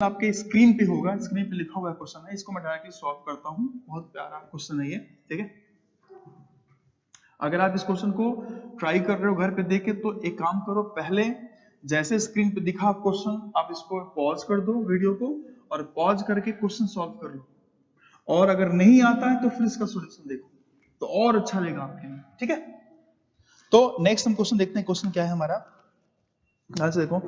आपके स्क्रीन पे होगा, स्क्रीन पे लिखा हुआ क्वेश्चन है, इसको मैं डायरेक्टली सॉल्व करता हूँ। बहुत प्यारा क्वेश्चन है ये, ठीक है। अगर आप इस क्वेश्चन को ट्राई कर रहे हो घर पे देखे तो एक काम करो, पहले जैसे स्क्रीन पे दिखा क्वेश्चन आप इसको पॉज कर दो वीडियो को और पॉज करके क्वेश्चन सॉल्व कर लो, और अगर नहीं आता है तो फिर इसका सॉल्यूशन देखो तो और अच्छा लगेगा आपके लिए, ठीक है। तो नेक्स्ट हम क्वेश्चन देखते हैं। क्वेश्चन क्या है हमारा, ध्यान से देखो।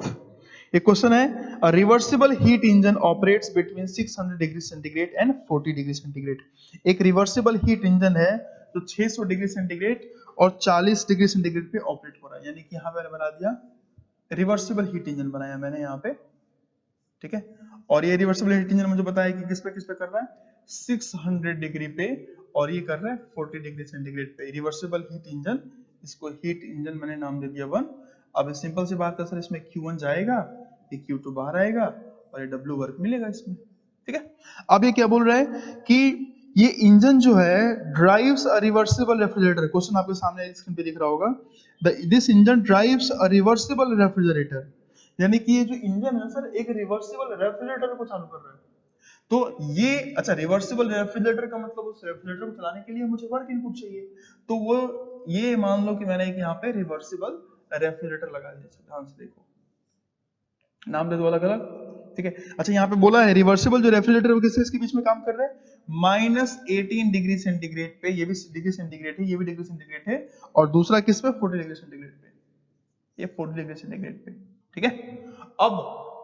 एक क्वेश्चन है, reversible heat engine operates between 600 degree centigrade and 40 degree centigrade. एक रिवर्सिबल हीट इंजन है जो 600 डिग्री सेंटीग्रेड और 40 डिग्री सेंटीग्रेड पे ऑपरेट हो रहा है, यानी कि यहां मैंने बना दिया रिवर्सिबल हीट इंजन बनाया मैंने यहाँ पे, ठीक है। और ये रिवर्सिबल हीट इंजन मुझे बताया कि किस पे कर रहा है, 600 डिग्री पे, और ये कर रहा है 40 डिग्री सेंटीग्रेड पे। रिवर्सिबल हीट इंजन, इसको हीट इंजन मैंने नाम दे दिया 1। अब सिंपल सी बात है सर, इसमें Q1 जाएगा, ये Q2 बाहर आएगा और ये W वर्क मिलेगा इसमें, ठीक है। अब ये क्या बोल रहा है कि ये इंजन जो है drives a reversible refrigerator. Question आपके सामने स्क्रीन पे दिख रहा होगा, this engine drives a reversible refrigerator, यानी कि ये जो इंजन है सर एक रिवर्सिबल रेफ्रिजरेटर को चालू कर रहा है। तो ये अच्छा, रिवर्सिबल रेफ्रिजरेटर का मतलब उस रेफ्रिजरेटर को चलाने के लिए मुझे वर्क इनपुट चाहिए, तो वो ये मान लो कि मैंने एक यहाँ पे रिवर्सिबल रेफ्रिजरेटर लगा दिया। ध्यान से देखो, नाम दे दो अलग अलग, ठीक है। अच्छा, यहाँ पे बोला है रिवर्सिबल जो रेफ्रिजरेटर वो किसके बीच में काम कर रहा है, -18 डिग्री सेंटीग्रेड पे, ये भी डिग्री सेंटीग्रेड है, ये भी डिग्री सेंटीग्रेड है, और दूसरा किस पे, 40 डिग्री सेंटीग्रेड पे, ये 40 डिग्री सेंटीग्रेड पे, ठीक है। अब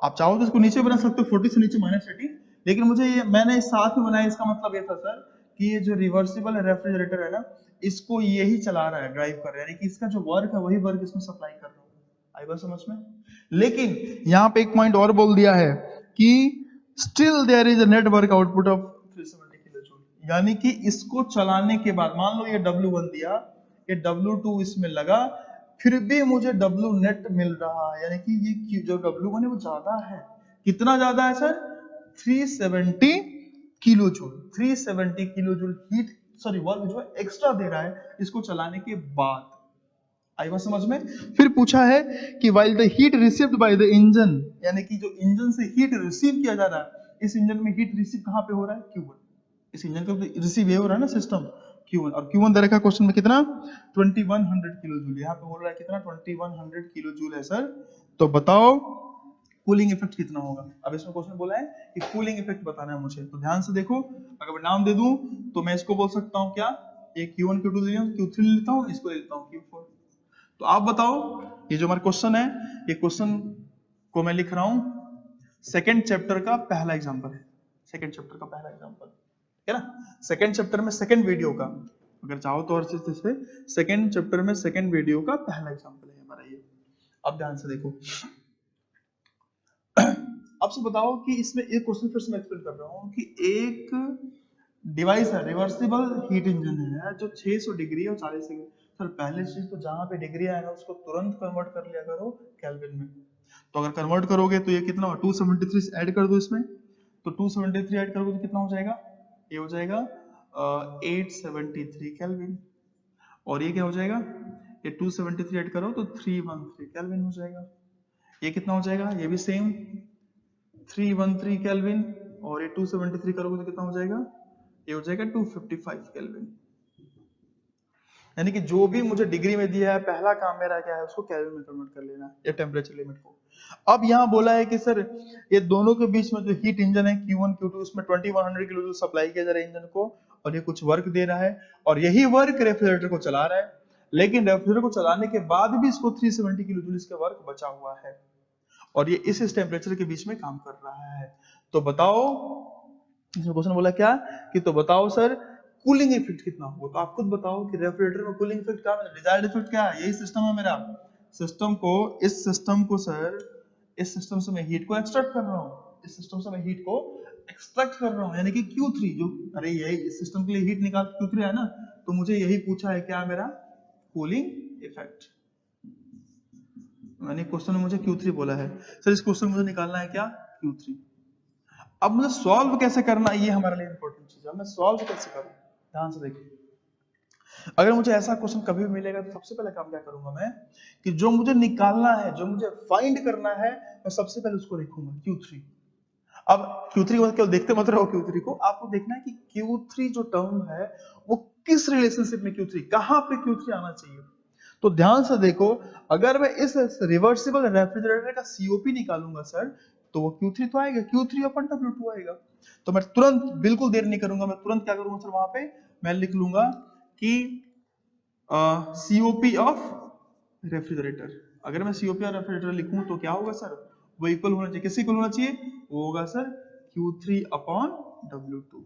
आप चाहो तो इसको नीचे बना सकते हो, 40 से नीचे -18, लेकिन मुझे ये मैंने साथ में बनाया, इसका मतलब ये था सर कि ये जो रिवर्सिबल रेफ्रिजरेटर है ना, इसको यही चला रहा है, ड्राइव कर रहा है, यानी कि इसका जो वर्क है वही वर्क इसमें सप्लाई कर रहा है। आई बात समझ में। लेकिन यहाँ पे एक पॉइंट और बोल दिया है कि still there is a network output of 370 kilojoule, यानी कि इसको चलाने के बाद मान लो ये W1 दिया, ये W2 इसमें लगा, फिर भी मुझे W नेट मिल रहा है, यानी कि ये जो W1 है वो ज्यादा है। कितना ज्यादा है sir, 370 kilojoule. 370 kilojoule heat sorry work जो है एक्स्ट्रा दे रहा है इसको चलाने के बाद। आई बात समझ में। फिर पूछा है कि while the heat received by the engine, यानी कि जो इंजन से हीट रिसीव किया जा रहा है, इस इंजन में हीट रिसीव कहां पे हो रहा है, Q1। इस इंजन को रिसीव ये हो रहा है ना सिस्टम, Q1, और Q1 दे रखा क्वेश्चन में कितना, 2100 किलोजूल। यहाँ पे बोल रहा है कितना, 2100 किलोजूल है सर। तो बताओ कूलिंग इफेक्ट कितना होगा। अब इसमें क्वेश्चन बोला है कि कूलिंग इफेक्ट बताना है मुझे, तो ध्यान से देखो। अगर मैं नाम दे दूं तो मैं इसको बोल सकता हूँ क्या, ये Q1 Q2 ले लिया, Q3 लेता हूँ, इसको ले लेता हूँ Q4। तो आप बताओ, ये जो हमारा क्वेश्चन है, ये क्वेश्चन को मैं लिख रहा हूं सेकंड चैप्टर का पहला एग्जांपल है, सेकंड चैप्टर का पहला एग्जांपल है ना, सेकंड चैप्टर में सेकंड वीडियो का, अगर चाहो तो और से सेकंड चैप्टर में सेकंड वीडियो का पहला एग्जांपल है हमारा ये। अब ध्यान से देखो, अब से बताओ कि इसमें एक क्वेश्चन फिर से मैं एक्सप्लेन कर रहा हूं कि एक डिवाइस है, रिवर्सिबल हीट इंजन है जो 600 डिग्री और 40 डिग्री, सर पहले चीज तो जहां पे डिग्री आएगा उसको तुरंत कन्वर्ट कर लिया करो केल्विन में। तो अगर कन्वर्ट करोगे तो ये कितना, 273 ऐड कर दो इसमें, तो 273 ऐड करोगे तो कितना हो जाएगा, ये हो जाएगा 873 केल्विन, और ये क्या हो जाएगा, ये 273 ऐड करो तो 313 केल्विन हो जाएगा। ये कितना हो जाएगा, ये भी सेम 313 केल्विन, और ये 273 करोगे तो कितना हो जाएगा, ये हो जाएगा 255 केल्विन। यानी कि जो भी मुझे डिग्री में दिया है, पहला काम मेरा क्या है, उसको केल्विन में कन्वर्ट कर लेना, ये टेम्परेचर लिमिट को। अब यहाँ बोला है कि सर ये दोनों के बीच में जो हीट इंजन है Q1 Q2, उसमें 2100 किलो सप्लाई किया जा रहा है इंजन को, और ये कुछ वर्क दे रहा है, और यही वर्क रेफ्रिजरेटर को चला रहा है, लेकिन रेफ्रिजरेटर को चलाने के बाद भी इसको 370 किलो जूल इसका वर्क बचा हुआ है, और ये इस टेम्परेचर के बीच में काम कर रहा है। तो बताओ, क्वेश्चन बोला क्या कि तो बताओ सर कूलिंग इफेक्ट कितना होगा। तो आप खुद बताओ कि रेफ्रिजरेटर में कूलिंग इफेक्ट क्या है, डिजायर्ड इफेक्ट क्या है, यही सिस्टम है मेरा। सिस्टम को, इस सिस्टम को सर, इस सिस्टम से मैं हीट को एक्सट्रैक्ट कर रहा हूँ, इस सिस्टम से मैं हीट को एक्सट्रैक्ट कर रहा हूँ, यानी कि Q3 जो, अरे यही इस सिस्टम के लिए हीट निकाल Q3 है ना, तो मुझे यही पूछा है क्या मेरा, कूलिंग इफेक्ट। मैंने क्वेश्चन में मुझे Q3 बोला है, सर इस क्वेश्चन मुझे निकालना है क्या, Q3। अब मुझे सॉल्व कैसे करना है, ये हमारे लिए इंपॉर्टेंट चीज है, मैं सॉल्व कैसे करूं। ध्यान से देखिए, अगर मुझे ऐसा क्वेश्चन कभी भी मिलेगा तो सबसे पहले काम क्या करूंगा मैं, कि जो मुझे निकालना है, जो मुझे फाइंड करना है, मैं सबसे पहले उसको लिखूंगा Q3। अब Q3 को केवल देखते मत रहो, Q3 को आपको देखना है कि Q3 जो टर्म है वो किस रिलेशनशिप में Q3, कहां पे Q3 आना चाहिए। तो ध्यान से देखो, अगर मैं इस रिवर्सिबल रेफ्रिजरेटर का COP निकालूंगा सर, तो वो Q3 तो आएगा, Q3 अपन W2 आएगा। तो मैं तुरंत, बिल्कुल देर नहीं करूंगा, मैं तुरंत क्या करूंगा सर, वहां पे मैं लिख लूंगा कि COP ऑफ रेफ्रिजरेटर। अगर मैं COP ऑफ रेफ्रिजरेटर लिखूं तो क्या होगा सर, वो इक्वल होना चाहिए, किससे इक्वल होना चाहिए, वो होगा sir Q3 upon W2,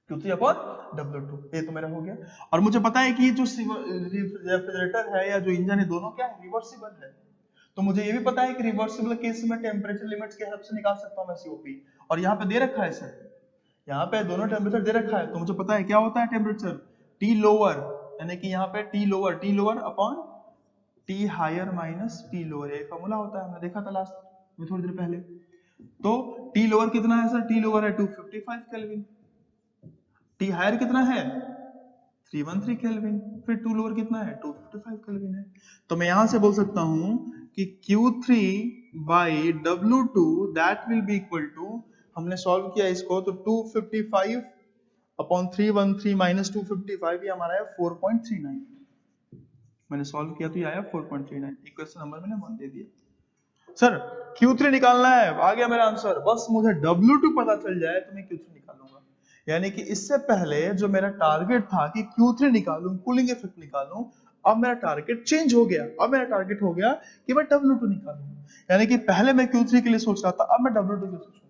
Q3 upon W2। ये तो मेरा हो गया। और मुझे पता है कि जो रेफ्रिजरेटर है या जो इंजन है, दोनों क्या है, रिवर्सिबल है। तो मुझे ये भी पता है कि रिवर्सिबल केस में टेम्परेचर लिमिट्स के हेल्प से निकाल सकता हूं मैं COP। और यहाँ पे दे रखा है सर, यहाँ पे दोनों टेम्परेचर दे रखा है, तो मुझे पता है क्या होता है टेम्परेचर, T लोअर, यानी कि यहाँ पे T lower upon T higher minus T lower, ये फॉर्मूला होता है, हमने देखा था लास्ट में थोड़ी देर पहले। तो T लोअर कितना है सर, T लोअर है 255 केल्विन, T हायर कितना है 313 केल्विन, फिर T लोअर कितना है 255 केल्विन है। तो मैं यहां से बोल सकता हूं कि Q3 by W2 that will be equal to, हमने सॉल्व किया इसको तो 255 अपॉन 313 माइनस 255, ये हमारा है 4.39। मैंने सॉल्व किया तो ये आया 4.39, इक्वेशन नंबर मैंने 1 दे दिया। सर Q3 निकालना है, आ गया मेरा आंसर, बस मुझे W2 पता चल जाए तो मैं Q3 निकालूंगा। यानी कि इससे पहले जो मेरा टारगेट था कि Q3 निकालूं, कूलिंग इफेक्ट निकालूं, अब मेरा टारगेट चेंज हो गया। अब मेरा टारगेट हो गया कि मैं W2 निकालूं। यानी कि पहले मैं Q3 के लिए सोच रहा था, अब मैं W2 के लिए सोचूंगा।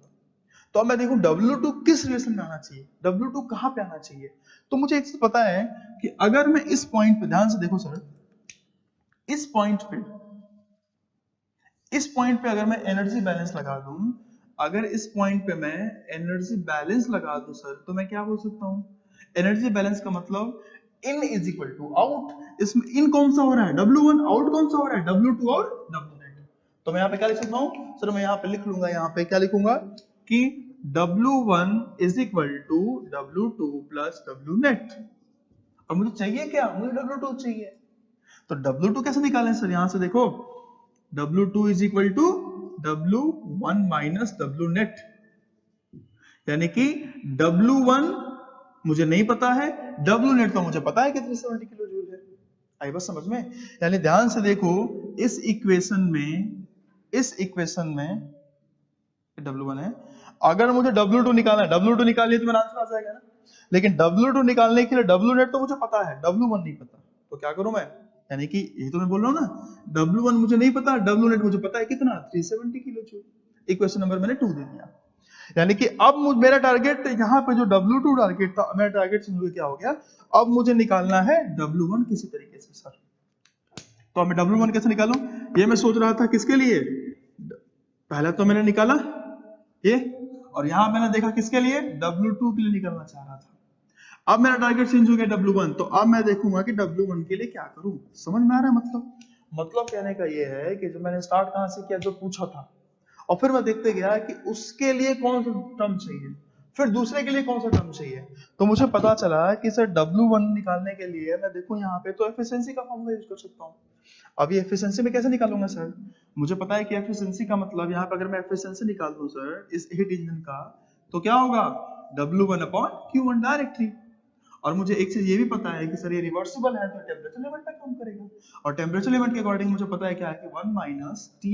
तो अब मैं देखूं W2 किस रिलेशन में आना चाहिए, W2 कहां पे आना चाहिए। तो मुझे एक चीज पता है कि अगर मैं इस पॉइंट पे, ध्यान से देखो सर, इस पॉइंट पे अगर मैं एनर्जी बैलेंस लगा दूं, अगर इस पॉइंट पे मैं एनर्जी बैलेंस लगा दूं सर, तो मैं क्या बोल सकता हूं, एनर्जी बैलेंस का मतलब इन इज इक्वल टू आउट। इसमें इन कौन सा हो रहा है, W1, आउट कौन सा हो रहा है, W2 और W नेट। तो मैं यहाँ पे क्या लिख सकता हूँ सर, मैं यहाँ पे लिख लूंगा, यहाँ पे क्या लिखूंगा कि W1 is equal to W2 plus W net. और मुझे चाहिए क्या, मुझे W2 चाहिए। तो W2 कैसे निकालें सर, यहां से देखो, W2 is equal to W1 minus W net, यानी कि W1 मुझे नहीं पता है, W नेट तो मुझे पता है कि 370 किलो जूल है। आई बस समझ में। यानी ध्यान से देखो, इस इक्वेशन में W1 है, अगर मुझे W2 निकालना है, W2 निकालिए तो मेरा आंसर आ जाएगा ना। लेकिन W2 निकालने के लिए W नेट तो मुझे पता है, W1 नहीं पता, तो क्या करूं मैं, यानी कि यही तो मैं बोल रहा हूं ना, W1 मुझे नहीं पता, W नेट मुझे पता है कितना, 370 किलो जूल। इक्वेशन नंबर मैंने 2 दे दिया। यानी कि अब मेरा टारगेट, यहाँ पे जो W2 टारगेट था, मेरा टारगेट से क्या हो गया, अब मुझे निकालना है W1 किसी तरीके से सर। तो अब मैं W1 कैसे निकालूं, ये मैं सोच रहा था किसके लिए, पहला तो मैंने निकाला ये, और यहां मैंने देखा किसके लिए, W2 के लिए निकालना चाह रहा था। अब मेरा टारगेट चेंज हो गया W1, तो अब मैं देखूंगा कि W1 के लिए क्या करूं। समझ में आ रहा है मतलब कहने का ये है कि जब मैंने स्टार्ट कहां से किया, जो पूछा था, और फिर मैं देखते गया कि उसके लिए कौन सा टर्म चाहिए, फिर दूसरे के लिए कौन सा टर्म चाहिए। तो मुझे पता चला कि सर W1 निकालने के लिए मैं देखूं यहाँ पे, तो एफिशिएंसी का फॉर्मूला यूज कर सकता हूँ। अब ये एफिशिएंसी में कैसे निकालूंगा सर, मुझे पता है कि एफिशिएंसी का मतलब, यहाँ पे अगर मैं एफिशिएंसी निकाल दूं सर इस हीट इंजन का, तो क्या होगा W1 अपॉन Q1 डायरेक्टली। और मुझे एक चीज ये भी पता है कि सर ये रिवर्सिबल है, तो टेम्परेचर लिमिट पे काम करेगा, और टेम्परेचर लिमिट के अकॉर्डिंग मुझे पता है क्या है कि 1 minus T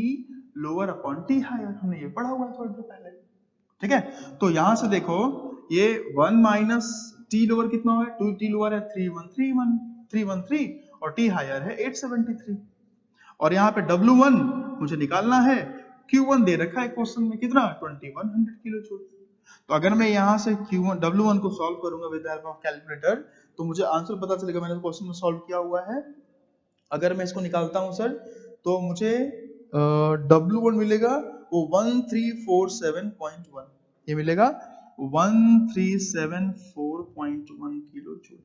lower upon T higher, हमने ये पढ़ा हुआ है थोड़ी देर पहले। ठीक है, तो यहां से देखो, ये 1 माइनस T लोअर कितना है, 2T लोअर है 313 और T हायर है 873। और यहाँ पे W1 मुझे निकालना है, Q1 दे रखा है क्वेश्चन में कितना, 2100 किलो जूल। तो अगर मैं यहाँ से Q1 W1 को सॉल्व करूंगा with the help of calculator, तो मुझे आंसर पता चलेगा, मैंने क्वेश्चन में सॉल्व किया हुआ है। अगर मैं इसको निकालता हूं सर, तो मुझे W1 मिलेगा वो 1347.1, ये मिलेगा 1347.1 किलो जूल,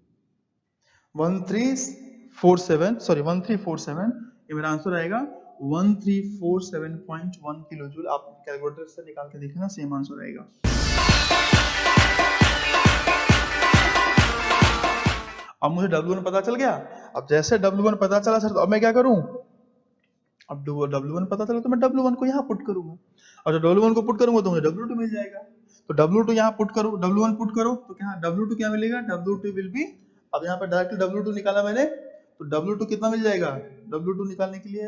1347, ये मेरा आंसर आएगा 1347.1 किलो जूल। आप कैलकुलेटर से निकाल के देखना, सेम आंसर आएगा। अब मुझे W1 पता चल गया। अब जैसे W1 पता चला सर, तो अब मैं क्या करूं, अब W1 पता चला तो मैं W1 को यहाँ पुट करूंगा, और जब W1 को पुट करूंगा तो मुझे W2 मिल जाएगा। तो W2 यहाँ पुट करो, W1 पुट करो तो क्या W2 क्या मिलेगा, W2 विल बी, अब यहाँ पर डायरेक्टली W2 निकाला मैंने, तो W2 कितना मिल जाएगा, W2 निकालने के लिए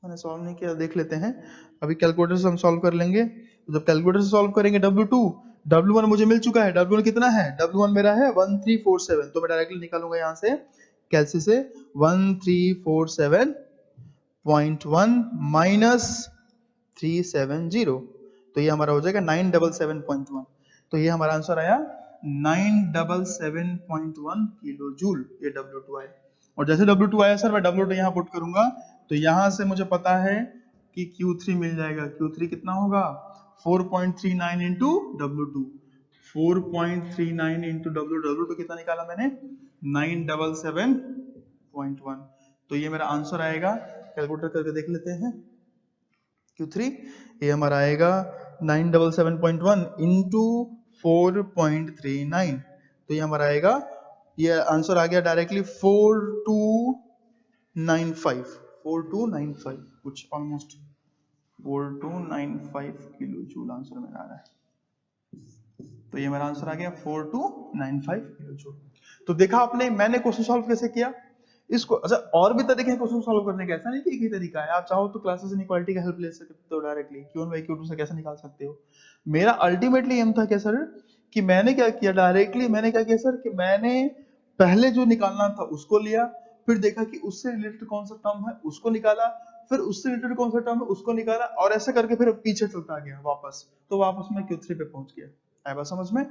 मैंने सॉल्व नहीं किया, देख लेते हैं, अभी कैलकुलेटर से हम सॉल्व कर लेंगे। तो जब कैलकुलेटर से सॉल्व करेंगे W2, W1 मुझे मिल चुका है, W1 कितना है, W1 मेरा है 1347, तो मैं डायरेक्टली निकालूंगा यहाँ से कैलसी से 1347.1 माइनस 370, तो ये हमारा हो जाएगा 977.1, तो ये हमारा आंसर आया 977.1 किलो जूल, ये W2 आया। और जैसे W2 आया सर मैं W2 यहाँ पुट करूंगा, तो यहाँ से मुझे पता है कि Q3 मिल जाएगा, Q3 कितना होगा 4.39 इंटू W2, 4.39 इंटू W2 कितना निकाला मैंने 977.1, तो ये मेरा आंसर आएगा, कैलकुलेटर करके देख लेते हैं, Q3 ये हमारा आएगा 977.1 इंटू 4.39, तो ये हमारा आएगा, ये आंसर आ गया डायरेक्टली 4295 कुछ ऑलमोस्ट 4295 किलो जूल आंसर मेरा आ रहा है, तो ये मेरा आंसर आ गया 4295 किलो जूल। तो देखा आपने मैंने क्वेश्चन सॉल्व कैसे किया इसको। अच्छा और भी तरीके हैं क्वेश्चन सॉल्व करने का, ऐसा नहीं कि एक ही तरीका है, आप चाहो तो क्लासेस इनइक्वालिटी का हेल्प ले सकते हो, डायरेक्टली Q1 बाई Q2 से कैसे निकाल सकते हो। मेरा अल्टीमेटली एम था क्या सर कि मैंने क्या किया, डायरेक्टली मैंने क्या किया सर कि मैंने पहले जो निकालना था उसको लिया, फिर देखा कि उससे रिलेटेड कौन सा टर्म है उसको निकाला, फिर उससे रिलेटेड कौन सा टर्म है उसको निकाला, और ऐसे करके फिर पीछे चलता गया वापस, तो वापस मैं Q3 पे पहुंच गया। आया बात समझ में।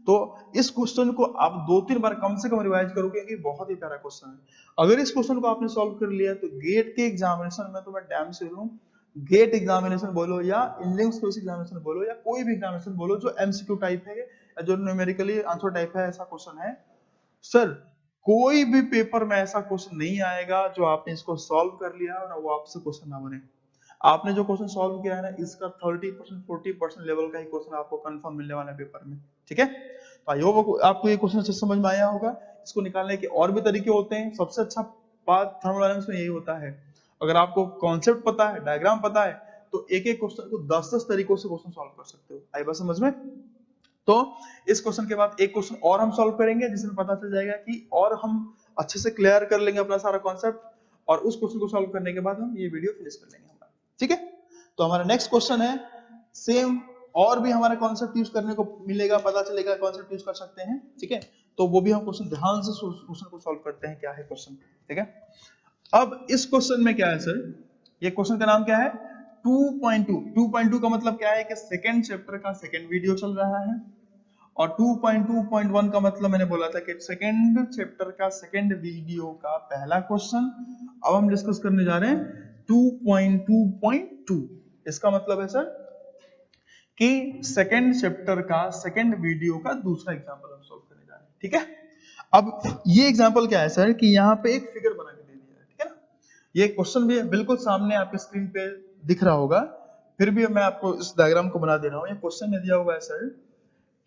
तो इस क्वेश्चन को आप 2-3 बार कम से कम रिवाइज करोगे क्योंकि बहुत ही प्यारा क्वेश्चन है। अगर इस क्वेश्चन को आपने सॉल्व कर लिया तो गेट के एग्जामिनेशन में, तो मैं डैम से हूं, गेट एग्जामिनेशन बोलो या इंडियन स्कूल एग्जामिनेशन बोलो या कोई भी एग्जामिनेशन बोलो जो एमसीक्यू टाइप है या जो न्यूमेरिकली आंसर टाइप है, ऐसा क्वेश्चन है सर, कोई भी पेपर में ऐसा क्वेश्चन नहीं आएगा जो आपने इसको सॉल्व कर लिया और वो आपसे क्वेश्चन ना बने। आपने जो क्वेश्चन सॉल्व किया है ना, इसका 30% 40% लेवल का ही क्वेश्चन आपको कंफर्म मिलने वाला है पेपर में, ठीक है। तो आई होप आपको ये क्वेश्चन अच्छे समझ में आया होगा। इसको निकालने के और भी तरीके होते हैं, सबसे अच्छा बात थर्मोडायनामिक्स में यही होता है, अगर आपको कॉन्सेप्ट पता है, डायग्राम पता है, तो एक एक क्वेश्चन को 10-10 तरीकों से क्वेश्चन सॉल्व कर सकते हो। आई बात समझ में। तो इस क्वेश्चन के बाद एक क्वेश्चन और हम सॉल्व करेंगे जिसमें पता चल जाएगा कि और हम अच्छे से क्लियर कर लेंगे अपना सारा कॉन्सेप्ट, और उस क्वेश्चन को सॉल्व करने के बाद हम ये वीडियो फिनिश कर लेंगे हमारा, ठीक है। तो हमारा नेक्स्ट क्वेश्चन है सेम, और भी हमारा कॉन्सेप्ट यूज करने को मिलेगा, पता चलेगा कॉन्सेप्ट यूज कर सकते हैं, ठीक है। तो वो भी हम क्वेश्चन ध्यान से क्वेश्चन को सॉल्व करते हैं, क्या है क्वेश्चन, ठीक है। अब इस क्वेश्चन में क्या है सर, ये क्वेश्चन का नाम क्या है 2.2। 2.2 का मतलब क्या है कि सेकंड चैप्टर का सेकंड वीडियो चल रहा है, और 2.2.1 का मतलब मैंने बोला था कि सेकंड चैप्टर का सेकंड वीडियो का पहला क्वेश्चन। अब हम डिस्कस करने जा रहे हैं 2.2.2। इसका मतलब है सर कि सेकंड चैप्टर का सेकंड वीडियो का दूसरा एग्जांपल हम सॉल्व करने जा रहे हैं, ठीक है। अब ये एग्जांपल क्या है सर कि यहाँ पे एक फिगर बना के दे दिया है, ठीक है ना। ये क्वेश्चन भी बिल्कुल सामने आपके स्क्रीन पे दिख रहा होगा, फिर भी मैं आपको इस डायग्राम को बना दे रहा हूँ। ये क्वेश्चन में दिया हुआ है सर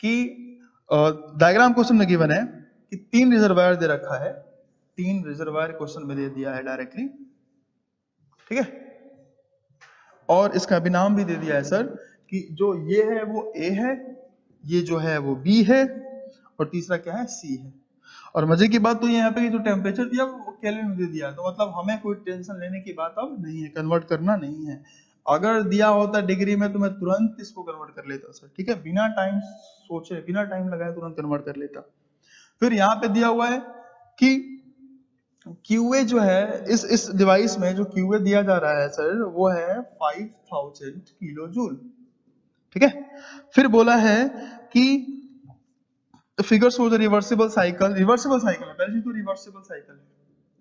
कि डायग्राम क्वेश्चन में गिवन है कि 3 रिजर्वायर दे रखा है, 3 रिजर्वायर क्वेश्चन में दे दिया है डायरेक्टली, ठीक है। और इसका भी नाम भी दे दिया है सर कि जो ये है वो A है, ये जो है वो B है, और तीसरा क्या है C है। और मजे की बात तो यहाँ पे जो टेम्परेचर दिया वो केल्विन में दे दिया, तो मतलब हमें कोई टेंशन लेने की बात अब नहीं है, कन्वर्ट करना नहीं है। अगर दिया होता डिग्री में तो मैं तुरंत इसको कन्वर्ट कर लेता सर, ठीक है, बिना टाइम सोचे, बिना टाइम लगाए तुरंत कन्वर्ट कर लेता। फिर यहाँ पे दिया हुआ है कि QA जो है इस डिवाइस में जो QA दिया जा रहा है सर वो है 5000 किलो जूल, ठीक है। फिर बोला है कि figure show the reversible cycle, reversible cycle है पहले तो रिवर्सिबल साइकिल है,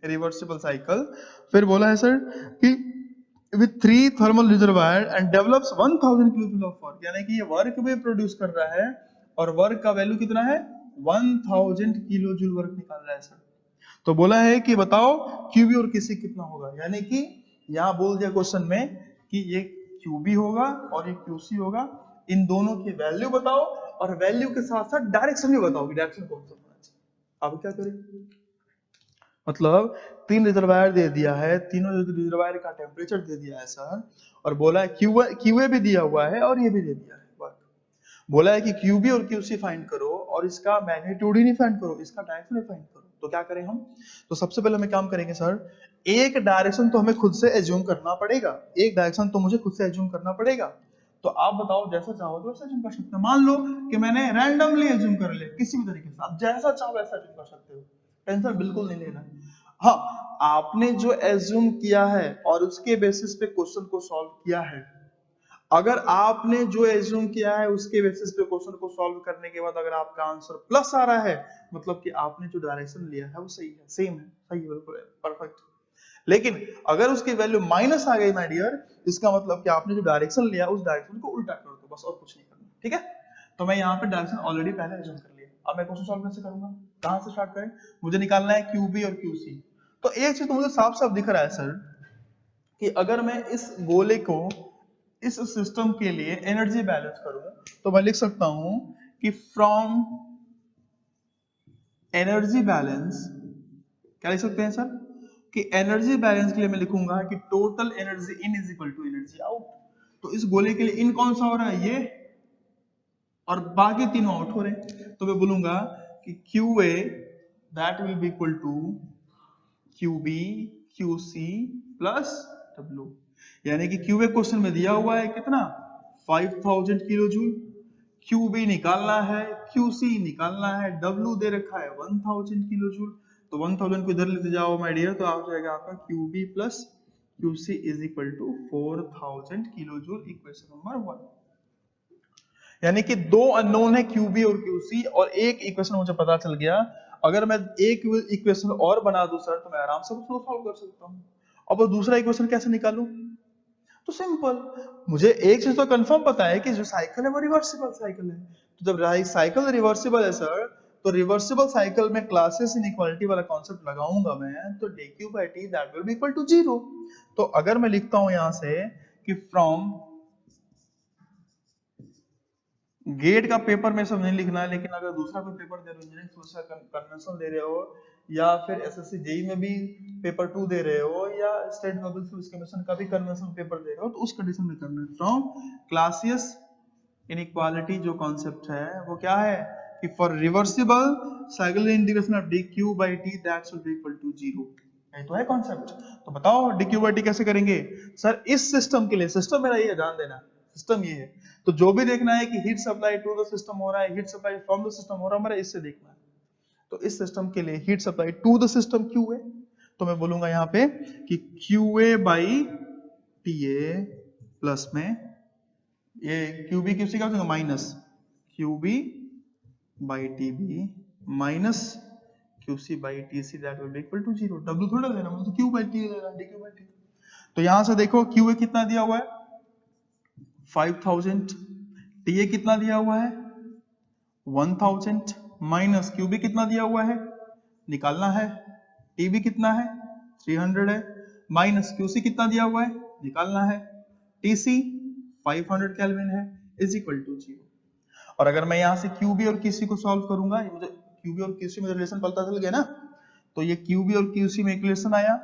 रिवर्सिबल साइकिल। फिर बोला है सर कि with 3 thermal reservoir and develops 1000 kilo of work, यानी कि ये वर्क भी प्रोड्यूस कर रहा है और वर्क का वैल्यू कितना है 1000 किलो जूल वर्क निकाल रहा है सर। तो बोला है कि बताओ QB और QC कितना होगा, यानी कि यहाँ बोल दिया क्वेश्चन में कि ये QB होगा और ये QC होगा, इन दोनों की वैल्यू बताओ और वैल्यू के साथ साथ डायरेक्शन भी बताओ कि डायरेक्शन कौन सा होना चाहिए। अब क्या करें, मतलब 3 रिजर्वायर दे दिया है, तीनों रिजर्वायर का टेम्परेचर दे दिया है सर, और बोला है क्यूए भी दिया हुआ है और ये भी दे दिया है। बोला है कि क्यूबी और क्यूसी फाइंड करो और इसका मैग्नीट्यूड ही नहीं फाइंड करो, इसका डायरेक्शन ही फाइंड करो। तो क्या करें हम? तो सबसे पहले हमें काम करेंगे सर, एक डायरेक्शन तो हमें खुद से एज्यूम करना पड़ेगा, एक डायरेक्शन तो मुझे खुद से एज्यूम करना पड़ेगा। तो आप बताओ, जैसा चाहो तो वैसा एज्यूम कर सकते हो। मान लो कि मैंने रैंडमली एज्यूम कर लिया किसी भी तरीके से, आप जैसा चाहो वैसा एज्यूम कर सकते हो, टेंशन बिल्कुल नहीं लेना। हाँ, आपने जो एज्यूम किया है और उसके बेसिस पे क्वेश्चन को सॉल्व किया है, अगर आपने जो एज्यूम किया है उसके बेसिस पे क्वेश्चन को सॉल्व करने के बाद अगर आपका आंसर प्लस आ रहा है, मतलब कि आपने जो डायरेक्शन लिया है वो सही है, सेम है, सही है, बिल्कुल परफेक्ट। लेकिन अगर उसकी वैल्यू माइनस आ गई माय डियर, इसका मतलब कि आपने जो डायरेक्शन लिया उस डायरेक्शन को उल्टा कर दो, बस और कुछ नहीं करना। ठीक है, तो मैं यहाँ पे डायरेक्शन ऑलरेडी पहले एज्यूम कर लिया। अब मैं क्वेश्चन सॉल्व कैसे करूंगा, कहां से स्टार्ट करें? मुझे निकालना है क्यूबी और क्यूसी। तो एक चीज तो मुझे साफ साफ दिख रहा है सर कि अगर मैं इस गोले को इस सिस्टम के लिए एनर्जी बैलेंस करूं, तो मैं लिख सकता हूं कि फ्रॉम एनर्जी बैलेंस, क्या लिख सकते हैं सर, कि एनर्जी बैलेंस के लिए मैं लिखूंगा कि total energy in is equal to energy out. तो इस गोले के लिए इन कौन सा हो रहा है, ये, और बाकी तीनों आउट हो रहे हैं। तो मैं बोलूंगा कि Q A that will be equal to QB QC plus W. यानी कि क्यूबी क्वेश्चन में दिया हुआ है कितना, 5000 किलो जूल, क्यूबी निकालना है, क्यूसी निकालना है, डब्ल्यू दे रखा है 1000 किलो जूल। तो 1000 को इधर लेते जाओ माय डियर, तो आ जाएगा आपका QB plus QC is equal to 4000 kilojoule, equation number 1। यानी कि दो अननोन है क्यूबी और क्यूसी, और एक इक्वेशन मुझे पता चल गया। अगर मैं एक इक्वेशन और बना दूं सर, तो मैं आराम से उसको सॉल्व कर सकता हूं। अब वो दूसरा इक्वेशन कैसे निकालूं? तो सिंपल, मुझे एक चीज तो कंफर्म पता है कि जो साइकिल है वो रिवर्सिबल साइकिल है। तो जब साइकिल रिवर्सिबल है सर, तो रिवर्सिबल साइकिल में क्लासेस इनइक्वालिटी वाला कॉन्सेप्ट लगाऊंगा मैं, तो dq by t that will be equal to 0। तो अगर मैं लिखता हूं यहां से कि फ्रॉम, गेट का पेपर में सब नहीं लिखना है, लेकिन अगर दूसरा कोई पेपर दे रहे हो, इंजीनियरिंग दूसरा कन्वेंशन दे रहे हो, या फिर एसएससी जेई में भी पेपर 2 दे रहे हो, या स्टेट पब्लिक सर्विस कमीशन का भी कन्वेंशन पेपर दे रहे हो, तो उस कंडीशन में करना है। फ्रॉम क्लासियस इनइक्वालिटी जो कॉन्सेप्ट है वो क्या है कि for reversible cycle integration of dq by t that should be equal to 0। ये तो है कॉन्सेप्ट। तो बताओ dq by t कैसे करेंगे सर? इस सिस्टम के लिए, सिस्टम मेरा ये ध्यान देना, सिस्टम ये है, तो जो भी देखना है कि heat supply to the system हो रहा है, heat supply from the system हो रहा है, हमारा इससे देखना है। तो इस सिस्टम के लिए heat supply to the system Q है, तो मैं बोलूंगा यहाँ पे कि Q A by T A plus में ये क्यूबी क्यूसी का हो जाएगा minus QB by T B minus QC by T C that will be equal to 0। W थोड़ा देना, मुझे तो क्यू बाई टी देना, डी क्यू बाई टी। तो यहां से देखो क्यू ए कितना दिया हुआ है 5000, टी ए कितना दिया हुआ है 1000, माइनस क्यूबी कितना दिया हुआ है निकालना है, टीबी कितना है 300 है, माइनस क्यूसी कितना दिया हुआ है निकालना है, टीसी 500 केल्विन है, इज इक्वल टू 0। और अगर मैं यहां से क्यूबी और क्यूसी को सॉल्व करूंगा, ये मुझे क्यूबी और क्यूसी में रिलेशन पता चल गया ना, तो ये क्यूबी और क्यूसी में एक रिलेशन आया,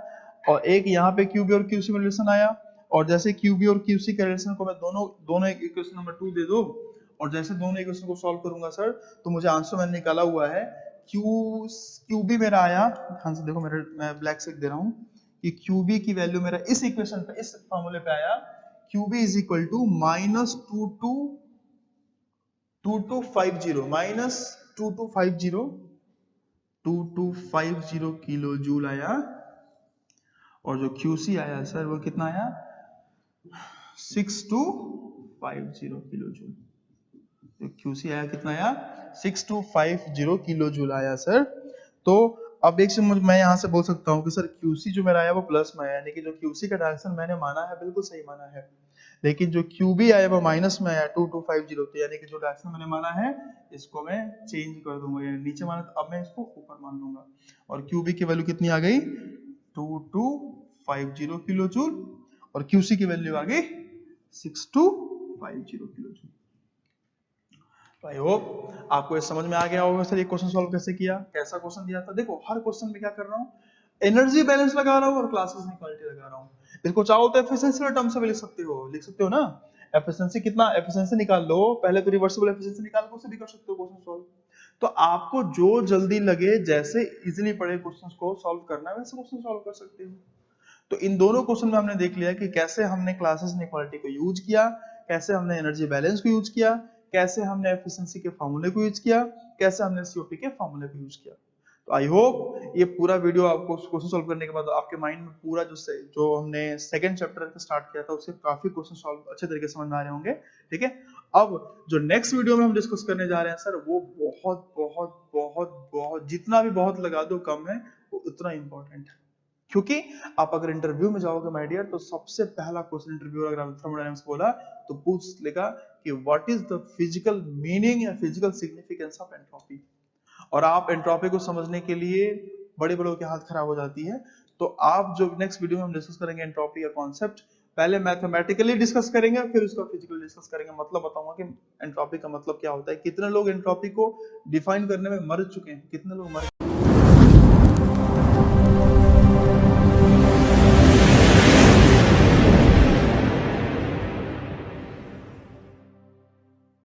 और एक यहाँ पे क्यूबी और क्यूसी में रिलेशन आया, और जैसे क्यूबी और क्यूसी के रिलेशन को मैं दोनों इक्वेशन नंबर 2 दे दो, और जैसे दोनों इक्वेशन को सॉल्व करूंगा सर, तो मुझे आंसर मैंने निकाला हुआ है क्यूबी मेरा आया, ध्यान से देखो मैं ब्लैक से दे रहा हूं कि क्यूबी की वैल्यू मेरा इस इक्वेशन पे, इस फॉर्मूले पे आया, QB is equal to minus 2250 minus 2250 kilojoule आया, और जो क्यूसी आया सर वो कितना आया 6250 किलो जूल। तो क्यूसी आया कितना आया 6250 किलो जूल आया सर। तो अब एक चीज मैं यहां से बोल सकता हूं कि सर क्यूसी जो मेरा आया वो प्लस में आया, यानी कि जो क्यूसी का डायरेक्शन मैंने माना है बिल्कुल सही माना है, लेकिन जो क्यूबी आया वो माइनस में आया 2250, तो यानी कि जो डायरेक्शन मैंने माना है इसको मैं चेंज कर दूंगा, यानी नीचे माना तो अब मैं इसको ऊपर मान लूंगा, और क्यूबी की वैल्यू कितनी आ गई 2250 किलो जूल, और क्यूसी की वैल्यू आ गई 6250 किलो जूल। आई होप आपको ये समझ में आ गया होगा सर ये क्वेश्चन सॉल्व कैसे किया, कैसा क्वेश्चन दिया था। देखो हर क्वेश्चन में क्या कर रहा हूँ, एनर्जी बैलेंस लगा रहा हूँ और क्लासेस इक्वालिटी लगा रहा हूँ। इसको चाहो तो एफिशिएंसी वाले टर्म से भी लिख सकते हो ना। एफिशिएंसी कितना, एफिशिएंसी निकाल लो, पहले तो रिवर्सिबल एफिशिएंसी निकाल के उसे भी कर सकते हो क्वेश्चन सॉल्व। तो आपको जो जल्दी लगे, जैसे इजीली पड़े क्वेश्चंस को सॉल्व करना है, वैसे क्वेश्चन सॉल्व कर सकते हो। तो इन दोनों क्वेश्चन में हमने देख लिया कि कैसे हमने क्लासेस इक्वालिटी को यूज किया, कैसे हमने एनर्जी बैलेंस को यूज किया, कैसे हमने एफिशिएंसी के फार्मूले को यूज किया, कैसे हमने सीओपी के फार्मूले को यूज किया। तो आई होप ये पूरा वीडियो आपको क्वेश्चन सॉल्व करने के बाद आपके माइंड में पूरा जो हमने सेकंड चैप्टर से स्टार्ट किया था उससे काफी क्वेश्चन सॉल्व अच्छे तरीके से समझ में आ रहे होंगे। ठीक है, अब जो नेक्स्ट वीडियो में हम डिस्कस करने जा रहे हैं सर, वो बहुत बहुत बहुत बहुत, जितना भी बहुत लगा दो कम है, वो उतना इंपॉर्टेंट है। क्योंकि आप अगर इंटरव्यू में जाओगे माय डियर, तो सबसे पहला क्वेश्चन इंटरव्यू अगर थर्मोडायनामिक्स बोला तो पूछ लेगा कि what is the physical meaning या फिजिकल सिग्निफिकेंस ऑफ एंट्रोपी। और आप एंट्रोपी को समझने के लिए बड़े बड़ों के हाथ खराब हो जाती है। तो आप जो नेक्स्ट वीडियो में हम डिस्कस करेंगे एंट्रोपी का कॉन्सेप्ट, पहले मैथमेटिकली डिस्कस करेंगे, फिर उसका फिजिकल डिस्कस करेंगे। मतलब बताऊंगा कि एंट्रोपी का मतलब क्या होता है, कितने लोग एंट्रोपी को डिफाइन करने में मर चुके हैं, कितने लोग मर